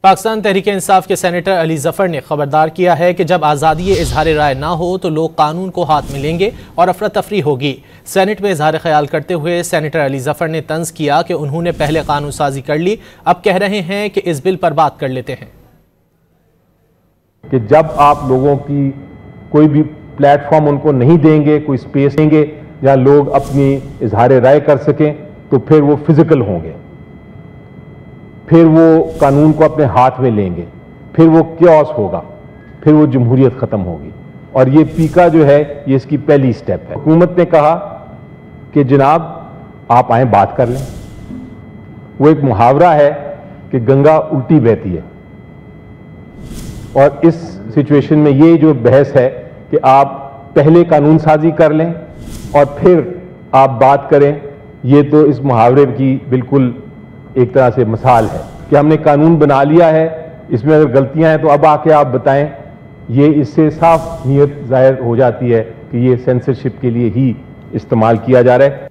पाकिस्तान तहरीक इंसाफ के सेनेटर अली जफर ने खबरदार किया है कि जब आज़ादी इजहार राय ना हो तो लोग कानून को हाथ में लेंगे और अफरा तफरी होगी। सेनेट में इजहार ख्याल करते हुए सेनेटर अली जफर ने तंज किया कि उन्होंने पहले कानून साजी कर ली, अब कह रहे हैं कि इस बिल पर बात कर लेते हैं। कि जब आप लोगों की कोई भी प्लेटफॉर्म उनको नहीं देंगे, कोई स्पेस देंगे जहां लोग अपनी इजहार राय कर सकें, तो फिर वो फिजिकल होंगे, फिर वो कानून को अपने हाथ में लेंगे, फिर वो क्योस होगा, फिर वो जमहूरियत खत्म होगी। और ये पीका जो है ये इसकी पहली स्टेप है। हुकूमत ने कहा कि जनाब आप आए बात कर लें। वो एक मुहावरा है कि गंगा उल्टी बहती है, और इस सिचुएशन में ये जो बहस है कि आप पहले कानून साजी कर लें और फिर आप बात करें, ये तो इस मुहावरे की बिल्कुल एक तरह से मिसाल है कि हमने कानून बना लिया है, इसमें अगर गलतियां हैं तो अब आके आप बताएं। ये इससे साफ नीयत जाहिर हो जाती है कि ये सेंसरशिप के लिए ही इस्तेमाल किया जा रहा है।